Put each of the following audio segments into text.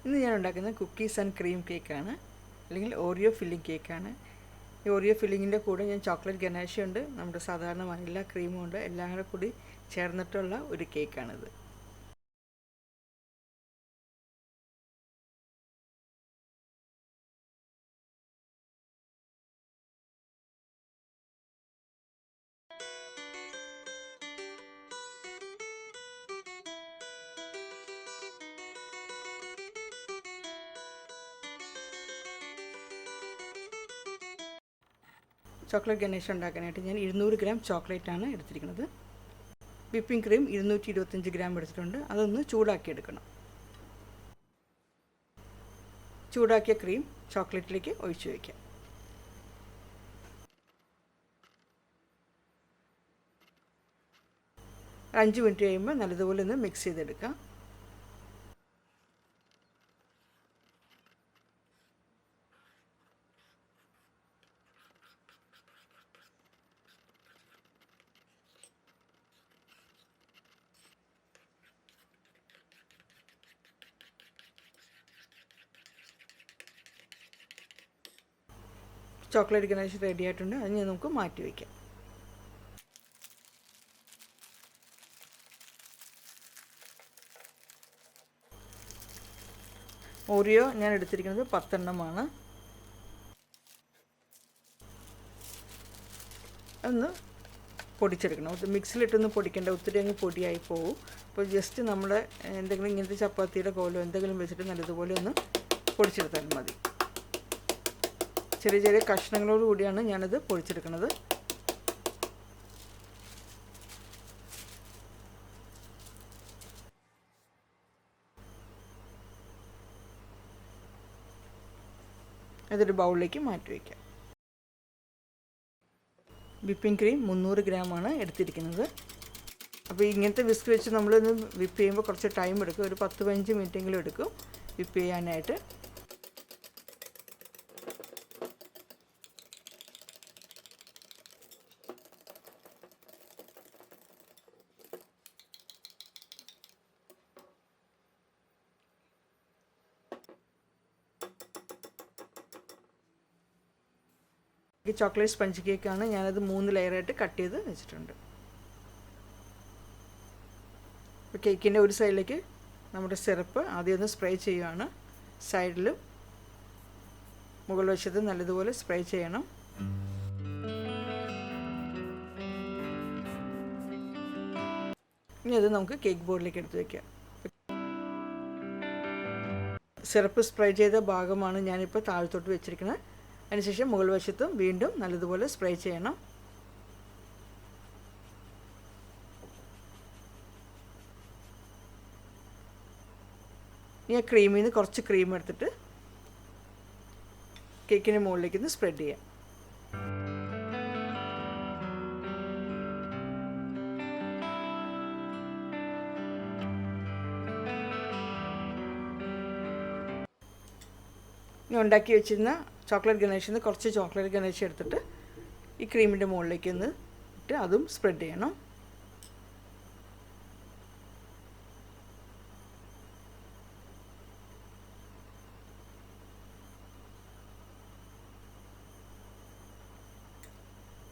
ഇന്ന് ഞാൻ ഉണ്ടാക്കുന്നത് കുക്കീസ് ആൻഡ് ക്രീം കേക്കാണ്, അല്ലെങ്കിൽ ഓറിയോ ഫില്ലിംഗ് കേക്കാണ്. ഈ ഓറിയോ ഫില്ലിങ്ങിൻ്റെ കൂടെ ഞാൻ ചോക്ലേറ്റ് ഗനാഷ് ഉണ്ട്, നമ്മുടെ സാധാരണ വനില ക്രീമും ഉണ്ട്, എല്ലാം കൂടി ചേർന്നിട്ടുള്ള ഒരു കേക്കാണിത്. ചോക്ലേറ്റ് ഗണേഷ് ഉണ്ടാക്കാനായിട്ട് ഞാൻ 200 ഗ്രാം ചോക്ലേറ്റാണ് എടുത്തിരിക്കുന്നത്. വിപ്പിംഗ് ക്രീം 225 ഗ്രാം എടുത്തിട്ടുണ്ട്. അതൊന്ന് ചൂടാക്കിയെടുക്കണം. ചൂടാക്കിയ ക്രീം ചോക്ലേറ്റിലേക്ക് ഒഴിച്ചു വയ്ക്കാം. ഒരു 5 മിനിറ്റ് കഴിയുമ്പോൾ നല്ലതുപോലെ ഒന്ന് മിക്സ് ചെയ്തെടുക്കാം. ചോക്ലേറ്റ് ഗനാഷ് റെഡി ആയിട്ടുണ്ട്. അതിന് നമുക്ക് മാറ്റി വയ്ക്കാം. ഓറിയോ ഞാൻ എടുത്തിരിക്കുന്നത് 10 എണ്ണമാണ്. ഒന്ന് പൊടിച്ചെടുക്കണം. മിക്സിയിലിട്ടൊന്നും പൊടിക്കേണ്ട, ഒത്തിരി അങ്ങ് പൊടിയായി പോകും. അപ്പോൾ ജസ്റ്റ് നമ്മുടെ എന്തെങ്കിലും ഇങ്ങനത്തെ ചപ്പാത്തിയുടെ കോലോ എന്തെങ്കിലും വെച്ചിട്ട് നല്ലതുപോലെ ഒന്ന് പൊടിച്ചെടുത്താലും മതി. ചെറിയ ചെറിയ കഷ്ണങ്ങളോട് കൂടിയാണ് ഞാനത് പൊടിച്ചെടുക്കുന്നത്. അതൊരു ബൗളിലേക്ക് മാറ്റി വയ്ക്കാം. വിപ്പിംഗ് ക്രീം 300 ഗ്രാമാണ് എടുത്തിരിക്കുന്നത്. അപ്പോൾ ഇങ്ങനത്തെ വിസ്ക് വെച്ച് നമ്മളൊന്ന് വിപ്പ് ചെയ്യുമ്പോൾ കുറച്ച് ടൈം എടുക്കും. ഒരു 10-15 മിനിറ്റെങ്കിലും എടുക്കും വിപ്പ് ചെയ്യാനായിട്ട്. ഈ ചോക്ലേറ്റ് സ്പഞ്ച് കേക്കാണ്. ഞാനത് 3 ലെയറായിട്ട് കട്ട് ചെയ്ത് വെച്ചിട്ടുണ്ട്. ഇപ്പോൾ കേക്കിൻ്റെ ഒരു സൈഡിലേക്ക് നമ്മുടെ സിറപ്പ് ആദ്യം ഒന്ന് സ്പ്രേ ചെയ്യുകയാണ്. സൈഡിലും മുകൾ വശത്ത് നല്ലതുപോലെ സ്പ്രേ ചെയ്യണം. ഇനി അത് നമുക്ക് കേക്ക് ബോർഡിലേക്ക് എടുത്ത് വയ്ക്കാം. സിറപ്പ് സ്പ്രേ ചെയ്ത ഭാഗമാണ് ഞാനിപ്പോൾ താഴത്തോട്ട് വെച്ചിരിക്കുന്നത്. അതിനുശേഷം മുകൾ വശത്തും വീണ്ടും നല്ലതുപോലെ സ്പ്രേ ചെയ്യണം. ഇനി ആ ക്രീമിൽ നിന്ന് കുറച്ച് ക്രീം എടുത്തിട്ട് കേക്കിന് മുകളിലേക്ക് ഒന്ന് സ്പ്രെഡ് ചെയ്യാം. ഇനി ഉണ്ടാക്കി വെച്ചിരുന്ന ചോക്ലേറ്റ് ഗണേഷിൽ നിന്ന് കുറച്ച് ചോക്ലേറ്റ് ഗണേഷ് എടുത്തിട്ട് ഈ ക്രീമിൻ്റെ മുകളിലേക്ക് ഒന്ന് ഇട്ട് അതും സ്പ്രെഡ് ചെയ്യണം.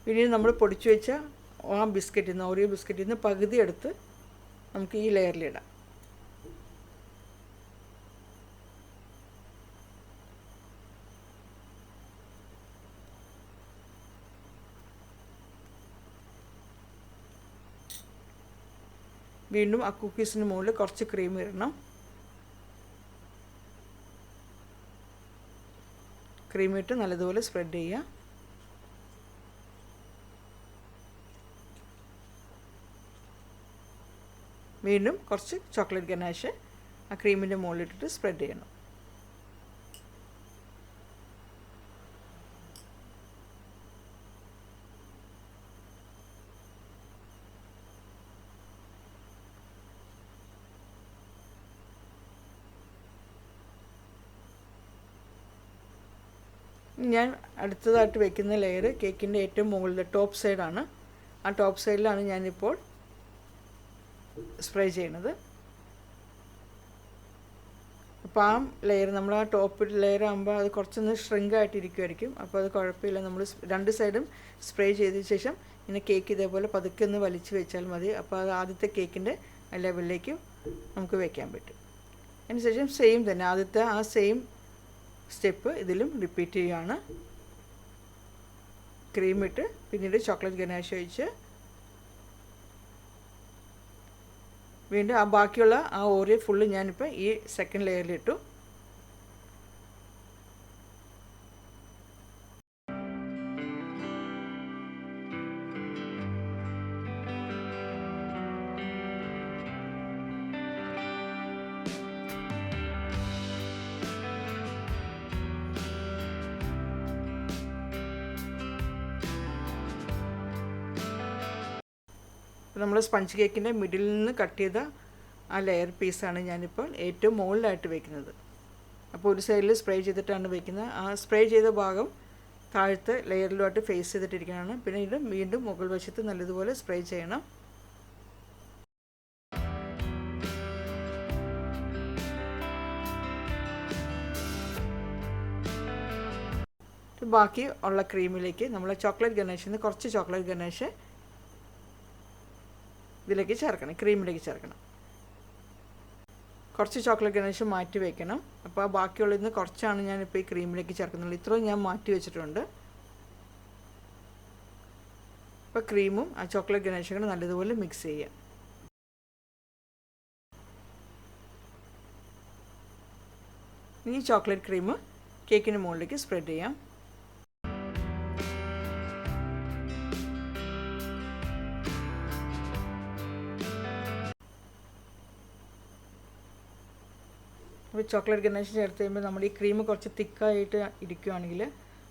പിന്നെ നമ്മൾ പൊടിച്ചു വെച്ച ആ ബിസ്ക്കറ്റിൽ നിന്ന്, ഓറിയോ ബിസ്ക്കറ്റിൽ നിന്ന് പകുതി എടുത്ത് നമുക്ക് ഈ ലെയറിലിടാം. വീണ്ടും ആ കുക്കീസിന് മുകളിൽ കുറച്ച് ക്രീം ഇടണം. ക്രീം ഇട്ട് നല്ലതുപോലെ സ്പ്രെഡ് ചെയ്യുക. വീണ്ടും കുറച്ച് ചോക്ലേറ്റ് ഗനാഷ് ആ ക്രീമിൻ്റെ മുകളിലിട്ടിട്ട് സ്പ്രെഡ് ചെയ്യണം. ഞാൻ അടുത്തതായിട്ട് വയ്ക്കുന്ന ലെയർ കേക്കിൻ്റെ ഏറ്റവും മുകളിലെ ടോപ്പ് സൈഡാണ്. ആ ടോപ്പ് സൈഡിലാണ് ഞാനിപ്പോൾ സ്പ്രേ ചെയ്യുന്നത്. അപ്പോൾ ആ ലെയർ നമ്മൾ ആ ടോപ്പ് ലെയർ ആകുമ്പോൾ അത് കുറച്ചൊന്ന് ഷ്രിങ്ക് ആയിട്ടിരിക്കുമായിരിക്കും. അപ്പോൾ അത് കുഴപ്പമില്ല. നമ്മൾ രണ്ട് സൈഡും സ്പ്രേ ചെയ്തതിന് ശേഷം ഇങ്ങനെ കേക്ക് ഇതേപോലെ പതുക്കെ ഒന്ന് വലിച്ച് വെച്ചാൽ മതി. അപ്പോൾ അത് ആദ്യത്തെ കേക്കിൻ്റെ ലെവലിലേക്ക് നമുക്ക് വെക്കാൻ പറ്റും. അതിനുശേഷം സെയിം തന്നെ ആദ്യത്തെ ആ സെയിം സ്റ്റെപ്പ് ഇതിലും റിപ്പീറ്റ് ചെയ്യുകയാണ്. ക്രീം ഇട്ട് പിന്നീട് ചോക്ലേറ്റ് ഗനാഷ് ഒഴിച്ച് വീണ്ടും ആ ബാക്കിയുള്ള ആ ഓറിയോ ഫുള്ള് ഞാനിപ്പോൾ ഈ സെക്കൻഡ് ലെയറിലിട്ടു. നമ്മൾ സ്പഞ്ച് കേക്കിൻ്റെ മിഡിലിൽ നിന്ന് കട്ട് ചെയ്ത ആ ലെയർ പീസാണ് ഞാനിപ്പോൾ ഏറ്റവും മുകളിലായിട്ട് വയ്ക്കുന്നത്. അപ്പോൾ ഒരു സൈഡിൽ സ്പ്രേ ചെയ്തിട്ടാണ് വയ്ക്കുന്നത്. ആ സ്പ്രേ ചെയ്ത ഭാഗം താഴത്തെ ലെയറിലുമായിട്ട് ഫേസ് ചെയ്തിട്ടിരിക്കുകയാണ്. പിന്നെ ഇത് വീണ്ടും മുകൾ വശത്ത് നല്ലതുപോലെ സ്പ്രേ ചെയ്യണം. ബാക്കി ഉള്ള ക്രീമിലേക്ക് നമ്മൾ ചോക്ലേറ്റ് ഗനാഷിൽ നിന്ന് കുറച്ച് ചോക്ലേറ്റ് ഗനാഷ് ഇതിലേക്ക് ചേർക്കണം, ക്രീമിലേക്ക് ചേർക്കണം. കുറച്ച് ചോക്ലേറ്റ് ഗനാഷ് മാറ്റി വയ്ക്കണം. അപ്പോൾ ആ ബാക്കിയുള്ളതിൽ നിന്ന് കുറച്ചാണ് ഞാനിപ്പോൾ ഈ ക്രീമിലേക്ക് ചേർക്കുന്നുള്ളൂ. ഇത്രയും ഞാൻ മാറ്റി വെച്ചിട്ടുണ്ട്. അപ്പോൾ ക്രീമും ആ ചോക്ലേറ്റ് ഗനാഷും കൂടെ നല്ലതുപോലെ മിക്സ് ചെയ്യുക. ഇനി ചോക്ലേറ്റ് ക്രീം കേക്കിന് മുകളിലേക്ക് സ്പ്രെഡ് ചെയ്യാം. അപ്പോൾ ചോക്ലേറ്റ് ഗനാഷ് ചേർത്ത് കഴിയുമ്പോൾ നമ്മുടെ ഈ ക്രീം കുറച്ച് തിക്കായിട്ട് ഇരിക്കുകയാണെങ്കിൽ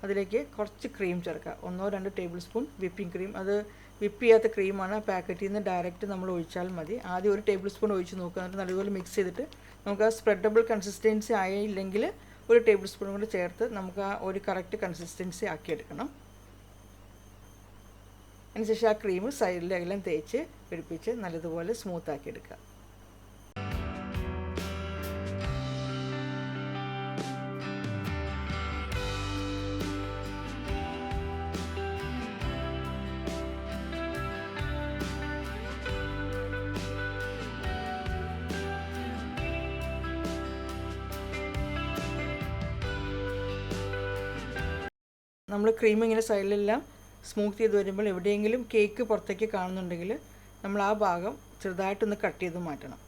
അതിലേക്ക് കുറച്ച് ക്രീം ചേർക്കുക. 1-2 ടേബിൾ സ്പൂൺ വിപ്പിംഗ് ക്രീം. അത് വിപ്പ് ചെയ്യാത്ത ക്രീമാണ്. പാക്കറ്റിൽ നിന്ന് ഡയറക്റ്റ് നമ്മൾ ഒഴിച്ചാൽ മതി. ആദ്യം 1 ടേബിൾ സ്പൂൺ ഒഴിച്ച് നോക്കുക. എന്നിട്ട് നല്ലപോലെ മിക്സ് ചെയ്തിട്ട് നമുക്ക് ആ സ്പ്രെഡബിൾ കൺസിസ്റ്റൻസി ആയില്ലെങ്കിൽ 1 ടേബിൾ സ്പൂൺ കൂടി ചേർത്ത് നമുക്ക് ആ ഒരു കറക്റ്റ് കൺസിസ്റ്റൻസി ആക്കിയെടുക്കണം. അതിനുശേഷം ആ ക്രീം സൈഡിലെല്ലാം തേച്ച് പിടിപ്പിച്ച് നല്ലതുപോലെ സ്മൂത്ത് ആക്കിയെടുക്കുക. നമ്മൾ ക്രീം ഇങ്ങനെ സൈഡിലെല്ലാം സ്മൂത്ത് ചെയ്ത് വരുമ്പോൾ എവിടെയെങ്കിലും കേക്ക് പുറത്തേക്ക് കാണുന്നുണ്ടെങ്കിൽ നമ്മൾ ആ ഭാഗം ചെറുതായിട്ടൊന്ന് കട്ട് ചെയ്ത് മാറ്റണം.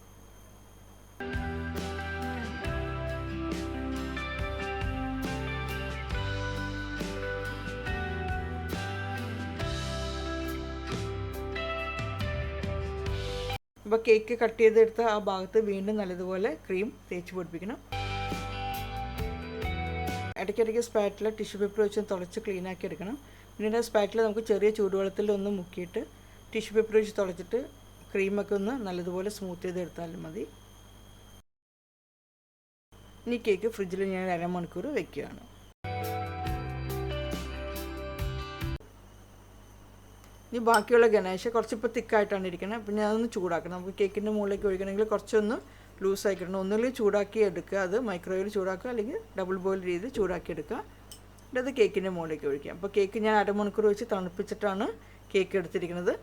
അപ്പോൾ കേക്ക് കട്ട് ചെയ്തെടുത്ത ആ ഭാഗത്ത് വീണ്ടും നല്ലതുപോലെ ക്രീം തേച്ച് പിടിപ്പിക്കണം. ഇടയ്ക്കിടയ്ക്ക് സ്പാറ്റിൽ ടിഷ്യൂ പേപ്പർ വെച്ച് തുടച്ച് ക്ലീനാക്കി എടുക്കണം. പിന്നീട് ആ സ്പാറ്റിൽ നമുക്ക് ചെറിയ ചൂടുവെള്ളത്തിൽ ഒന്ന് മുക്കിയിട്ട് ടിഷ്യൂ പേപ്പർ വെച്ച് തുടച്ചിട്ട് ക്രീമൊക്കെ ഒന്ന് നല്ലതുപോലെ സ്മൂത്ത് ചെയ്തെടുത്താലും മതി. ഇനി കേക്ക് ഫ്രിഡ്ജിൽ ഞാൻ 1/2 മണിക്കൂർ വെക്കുകയാണ്. ഇനി ബാക്കിയുള്ള ഗനാഷ് കുറച്ചിപ്പോൾ തിക്കായിട്ടാണ് ഇരിക്കുന്നത്. അപ്പോൾ ഞാനതൊന്ന് ചൂടാക്കണം. നമുക്ക് കേക്കിൻ്റെ മുകളിലേക്ക് ഒഴിക്കണമെങ്കിൽ കുറച്ചൊന്ന് ലൂസാക്കി ഇടണം. ഒന്നുകിൽ ചൂടാക്കി എടുക്കുക, അത് മൈക്രോവേവിൽ ചൂടാക്കുക, അല്ലെങ്കിൽ ഡബിൾ ബോയിൽ രീതിയിൽ ചൂടാക്കി എടുക്കുക. എന്നിട്ട് അത് കേക്കിൻ്റെ മുകളിലേക്ക് ഒഴിക്കുക. അപ്പോൾ കേക്ക് ഞാൻ 1/2 മണിക്കൂർ വെച്ച് തണുപ്പിച്ചിട്ടാണ് കേക്ക് എടുത്തിരിക്കുന്നത്.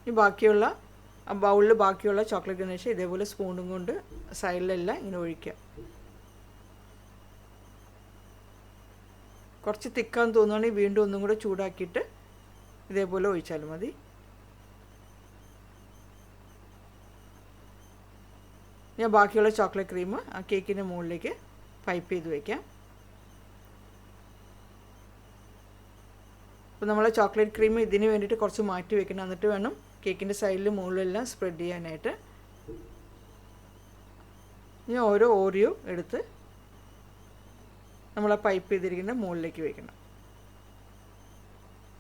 ഈ ബാക്കിയുള്ള ആ ബൗളിൽ ബാക്കിയുള്ള ചോക്ലേറ്റ് ഗനാഷ് ഇതേപോലെ സ്പൂണും കൊണ്ട് സൈഡിലെല്ലാം ഇങ്ങനെ ഒഴിക്കുക. കുറച്ച് തിക്കാന്ന് തോന്നുകയാണെങ്കിൽ വീണ്ടും ഒന്നും കൂടെ ചൂടാക്കിയിട്ട് ഇതേപോലെ ഒഴിച്ചാലും മതി. ഞാൻ ബാക്കിയുള്ള ചോക്ലേറ്റ് ക്രീം ആ കേക്കിൻ്റെ മുകളിലേക്ക് പൈപ്പ് ചെയ്ത് വയ്ക്കാം. അപ്പോൾ നമ്മൾ ചോക്ലേറ്റ് ക്രീം ഇതിന് വേണ്ടിയിട്ട് കുറച്ച് മാറ്റി വെക്കണം. എന്നിട്ട് വേണം കേക്കിൻ്റെ സൈഡിൽ മുകളിലെല്ലാം സ്പ്രെഡ് ചെയ്യാനായിട്ട്. ഇനി ഓരോ ഓറിയോ എടുത്ത് നമ്മൾ ആ പൈപ്പ് ചെയ്തിരിക്കുന്ന മുകളിലേക്ക് വയ്ക്കണം.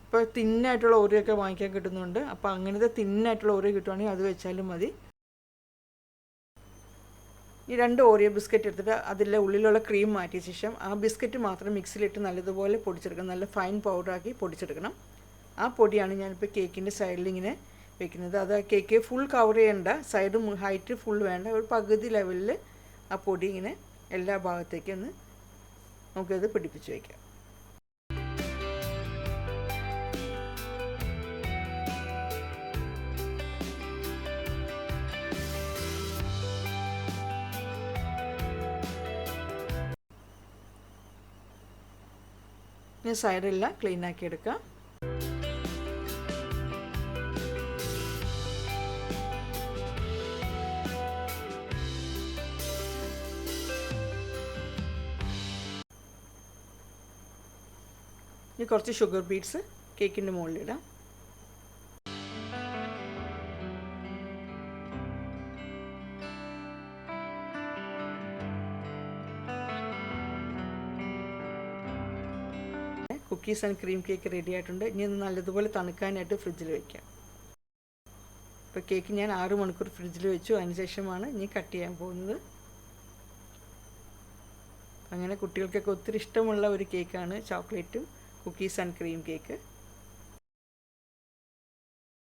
ഇപ്പോൾ തിന്നായിട്ടുള്ള ഓറിയോ ഒക്കെ വാങ്ങിക്കാൻ കിട്ടുന്നുണ്ട്. അപ്പോൾ അങ്ങനത്തെ തിന്നായിട്ടുള്ള ഓറിയോ കിട്ടുവാണെങ്കിൽ അത് വെച്ചാലും മതി. ഈ 2 ഓറിയോ ബിസ്ക്കറ്റ് എടുത്തിട്ട് അതിലെ ഉള്ളിലുള്ള ക്രീം മാറ്റിയ ശേഷം ആ ബിസ്ക്കറ്റ് മാത്രം മിക്സിയിലിട്ട് നല്ലതുപോലെ പൊടിച്ചെടുക്കണം. നല്ല ഫൈൻ പൗഡറാക്കി പൊടിച്ചെടുക്കണം. ആ പൊടിയാണ് ഞാനിപ്പോൾ കേക്കിൻ്റെ സൈഡിൽ ഇങ്ങനെ വെക്കുന്നത്. അത് കേക്ക് ഫുൾ കവർ ചെയ്യേണ്ട, സൈഡ് ഹൈറ്റ് ഫുൾ വേണ്ട, ഒരു പകുതി ലെവലിൽ ആ പൊടി ഇങ്ങനെ എല്ലാ ഭാഗത്തേക്കും ഒന്ന് നമുക്കത് പിടിപ്പിച്ച് വയ്ക്കാം. ഇനി സൈഡെല്ലാം ക്ലീൻ ആക്കി എടുക്കാം. ഇനി കുറച്ച് ഷുഗർ ബീഡ്സ് കേക്കിൻ്റെ മുകളിലിടാം. Cookies and cream cake ready ആയിട്ടുണ്ട്. ഇനി ഒന്ന് നല്ലതുപോലെ തണുക്കാനായിട്ട് ഫ്രിഡ്ജിൽ വയ്ക്കാം. ഇപ്പോൾ കേക്ക് ഞാൻ 6 മണിക്കൂർ ഫ്രിഡ്ജിൽ വെച്ചു. അതിനുശേഷമാണ് ഇനി കട്ട് ചെയ്യാൻ പോകുന്നത്. അങ്ങനെ കുട്ടികൾക്കൊക്കെ ഒത്തിരി ഇഷ്ടമുള്ള ഒരു കേക്കാണ് ചോക്ലേറ്റും കുക്കീസ് ആൻഡ് ക്രീം കേക്ക്.